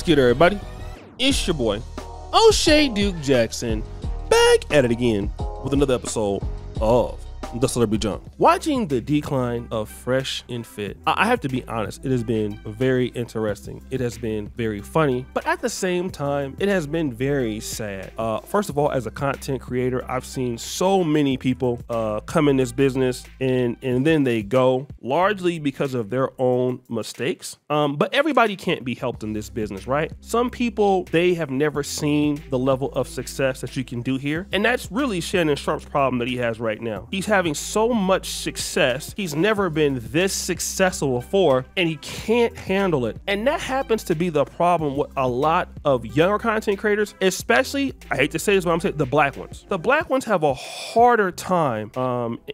good, everybody? It's your boy, O'Shea Duke Jackson, back at it again with another episode of The Celebrity Junk. Watching the decline of Fresh and Fit, I have to be honest, it has been very interesting. It has been very funny, but at the same time, it has been very sad. First of all, as a content creator, I've seen so many people come in this business and then they go, largely because of their own mistakes. But everybody can't be helped in this business, right? Some people, they have never seen the level of success that you can do here. And that's really Shannon Sharpe's problem that he has right now. He's having so much success, he's never been this successful before, and he can't handle it. And that happens to be the problem with a lot of younger content creators, especially, I hate to say this, but I'm saying the black ones. The black ones have a harder time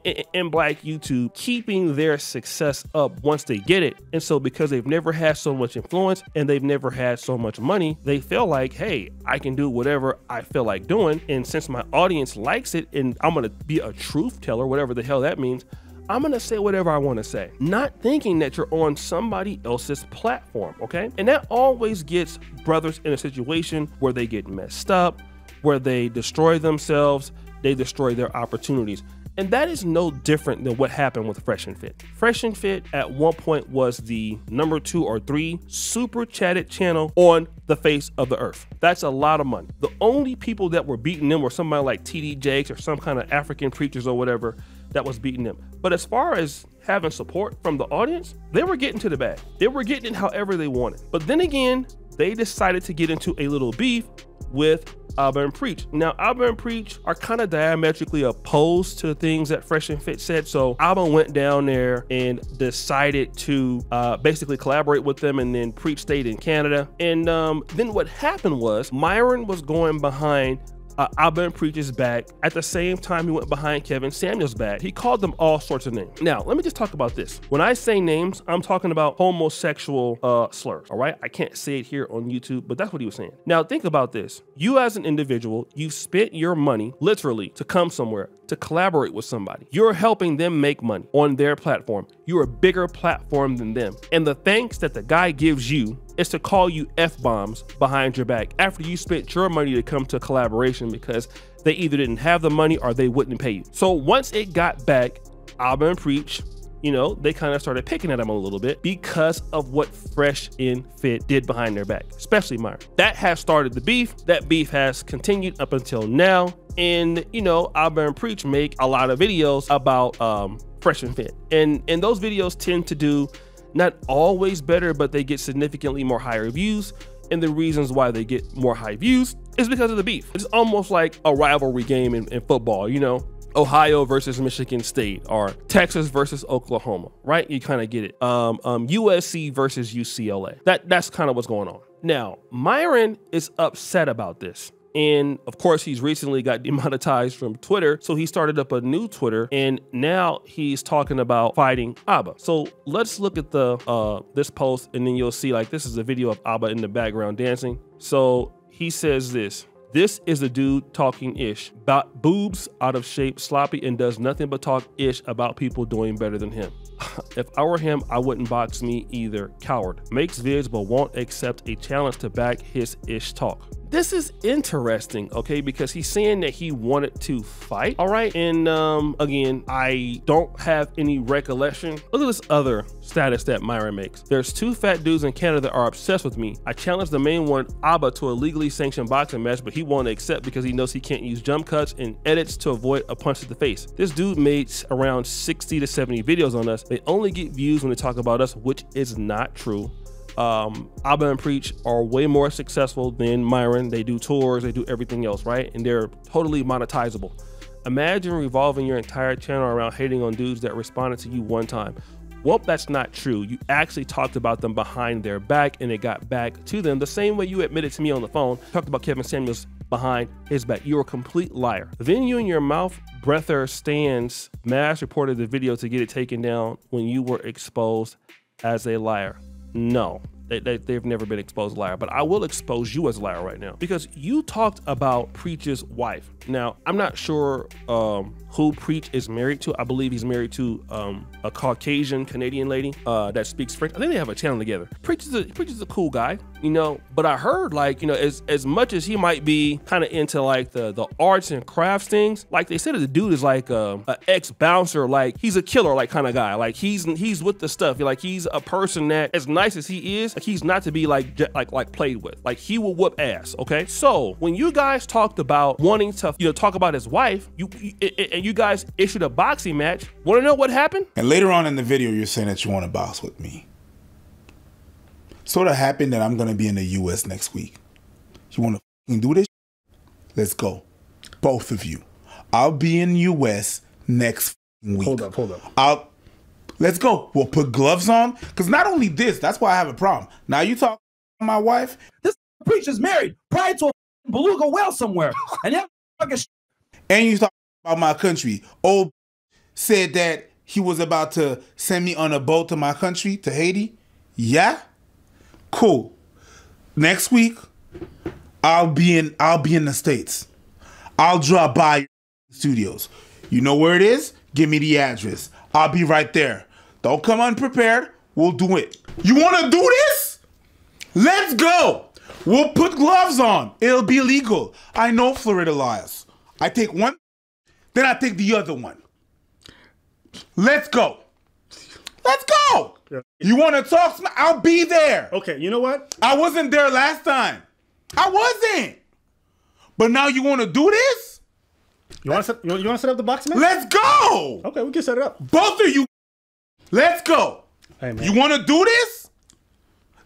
in black YouTube keeping their success up once they get it. And so because they've never had so much influence and they've never had so much money, they feel like, hey, I can do whatever I feel like doing. And since my audience likes it and I'm gonna be a truth teller, whatever the hell that means, I'm gonna say whatever I want to say, not thinking that you're on somebody else's platform, okay? And that always gets brothers in a situation where they get messed up, where they destroy themselves, they destroy their opportunities. And that is no different than what happened with Fresh and Fit. Fresh and Fit at one point was the number 2 or 3 super chatted channel on the face of the earth. That's a lot of money. The only people that were beating them were somebody like TD Jakes or some kind of African preachers or whatever that was beating them. But as far as having support from the audience, they were getting to the bag. They were getting it however they wanted. But then again, they decided to get into a little beef with Abba and Preach. Now, Abba and Preach are kind of diametrically opposed to the things that Fresh and Fit said. So Abba went down there and decided to basically collaborate with them, and then Preach stayed in Canada. And then what happened was Myron was going behind Abba and Preach's back. At the same time, he went behind Kevin Samuel's back. He called them all sorts of names. Now, let me just talk about this. When I say names, I'm talking about homosexual slurs, all right? I can't say it here on YouTube, but that's what he was saying. Now, think about this. You as an individual, you've spent your money, literally, to come somewhere, to collaborate with somebody. You're helping them make money on their platform. You're a bigger platform than them. And the thanks that the guy gives you is to call you F-bombs behind your back after you spent your money to come to collaboration because they either didn't have the money or they wouldn't pay you. So once it got back, Abba and Preach, you know, they kind of started picking at him a little bit because of what Fresh and Fit did behind their back, especially Myron. That has started the beef. That beef has continued up until now. And, you know, Abba and Preach make a lot of videos about Fresh and Fit. And those videos tend to do not always better, but they get significantly more higher views. And the reasons why they get more high views is because of the beef. It's almost like a rivalry game in football, you know? Ohio versus Michigan State, or Texas versus Oklahoma, right? You kind of get it. USC versus UCLA. That's kind of what's going on. Now, Myron is upset about this. And of course, he's recently got demonetized from Twitter. So he started up a new Twitter, and now he's talking about fighting Abba. So let's look at the this post, and then you'll see, like, this is a video of Abba in the background dancing. So he says this. This is a dude talking ish about boobs, out of shape, sloppy, and does nothing but talk ish about people doing better than him. If I were him, I wouldn't box me either. Coward. Makes vids but won't accept a challenge to back his ish talk. This is interesting, okay, because he's saying that he wanted to fight, all right? And again, I don't have any recollection. Look at this other status that Myron makes. There's 2 fat dudes in Canada that are obsessed with me. I challenged the main one, Abba, to a legally sanctioned boxing match, but he won't accept because he knows he can't use jump cuts and edits to avoid a punch to the face. This dude made around 60 to 70 videos on us. They only get views when they talk about us, which is not true. Abba and Preach are way more successful than Myron. They do tours, they do everything else, right? And they're totally monetizable. Imagine revolving your entire channel around hating on dudes that responded to you one time. Well, that's not true. You actually talked about them behind their back, and it got back to them the same way you admitted to me on the phone. Talked about Kevin Samuels behind his back. You're a complete liar. Then you and your mouth breather stands mass reported the video to get it taken down when you were exposed as a liar. No, they've never been exposed as a liar, but I will expose you as a liar right now because you talked about Preach's wife. Now, I'm not sure who Preach is married to. I believe he's married to a Caucasian Canadian lady that speaks French. I think they have a channel together. Preach is a cool guy, you know, but I heard, like, you know, as much as he might be kind of into like the arts and crafts things, like they said the dude is like a ex-bouncer, like he's a killer like kind of guy. Like he's with the stuff. Like he's a person that, as nice as he is, like he's not to be like played with. Like he will whoop ass, okay? So when you guys talked about wanting to, you know, talk about his wife, and you guys issued a boxing match, want to know what happened? And later on in the video, you're saying that you want to box with me. Sort of happened that I'm going to be in the U.S. next week. You want to do this? Let's go. Both of you. I'll be in the U.S. next week. Hold up. Let's go. We'll put gloves on. Because not only this, that's why I have a problem. Now you talk about my wife. This preacher's married prior to a beluga whale somewhere. And that fucking and you talk about my country. Old said that he was about to send me on a boat to my country, to Haiti. Yeah? Cool. Next week, I'll be in the States. I'll drop by studios. You know where it is? Give me the address. I'll be right there. Don't come unprepared. We'll do it. You want to do this? Let's go. We'll put gloves on. It'll be illegal. I know Florida laws. I take one, then I take the other one. Let's go. Let's go. You want to talk? I'll be there. Okay, you know what? I wasn't there last time. I wasn't. But now you want to do this? You want to set up the boxing match? Let's go. Okay, we can set it up. Both of you. Let's go. Hey, man. You want to do this?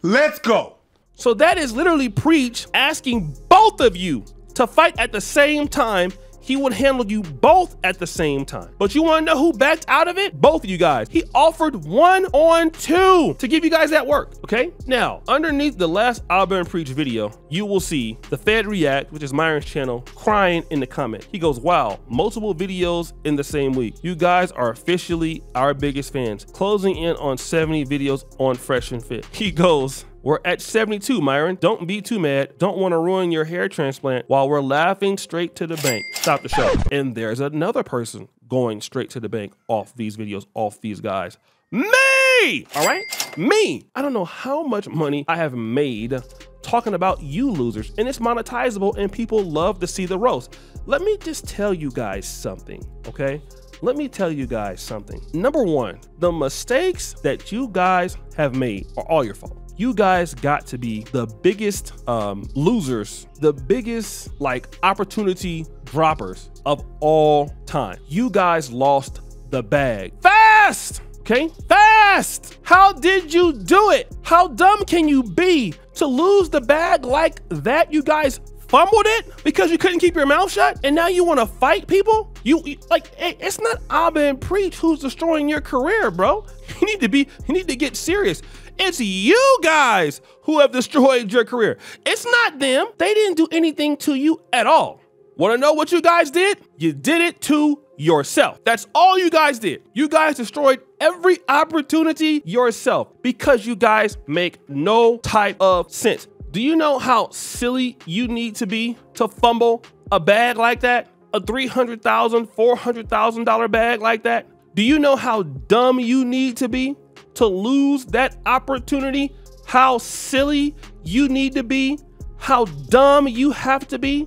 Let's go. So that is literally Preach asking both of you to fight at the same time. He would handle you both at the same time. But you want to know who backed out of it? Both of you guys. He offered 1-on-2 to give you guys that work, okay? Now, underneath the last Albert and Preach video, you will see the Fed React, which is Myron's channel, crying in the comment. He goes, wow, multiple videos in the same week. You guys are officially our biggest fans. Closing in on 70 videos on Fresh and Fit. He goes, we're at 72, Myron. Don't be too mad. Don't want to ruin your hair transplant while we're laughing straight to the bank. Stop the show. And there's another person going straight to the bank off these videos, off these guys. Me! All right? Me. I don't know how much money I have made talking about you losers, and it's monetizable and people love to see the roast. Let me just tell you guys something, okay? Let me tell you guys something. Number one, the mistakes that you guys have made are all your fault. You guys got to be the biggest losers, the biggest like opportunity droppers of all time. You guys lost the bag fast, okay? Fast. How did you do it? How dumb can you be to lose the bag like that? You guys fumbled it because you couldn't keep your mouth shut, and now you want to fight people? You like, it's not Abba and Preach who's destroying your career, bro. You need to get serious. It's you guys who have destroyed your career. It's not them. They didn't do anything to you at all. Want to know what you guys did? You did it to yourself. That's all you guys did. You guys destroyed every opportunity yourself because you guys make no type of sense. Do you know how silly you need to be to fumble a bag like that? A $300,000, $400,000 bag like that? Do you know how dumb you need to be to lose that opportunity? How silly you need to be? How dumb you have to be?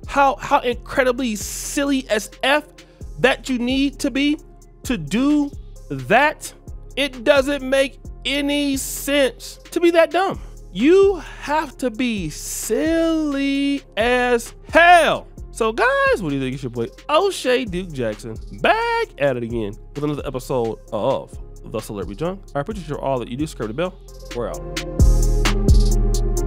How incredibly silly as F that you need to be to do that? It doesn't make any sense to be that dumb. You have to be silly as hell. So guys, what do you think? It's your boy O'Shea Duke Jackson back at it again with another episode of The Celebrity Junk. I appreciate all that you do. Subscribe to the bell. We're out.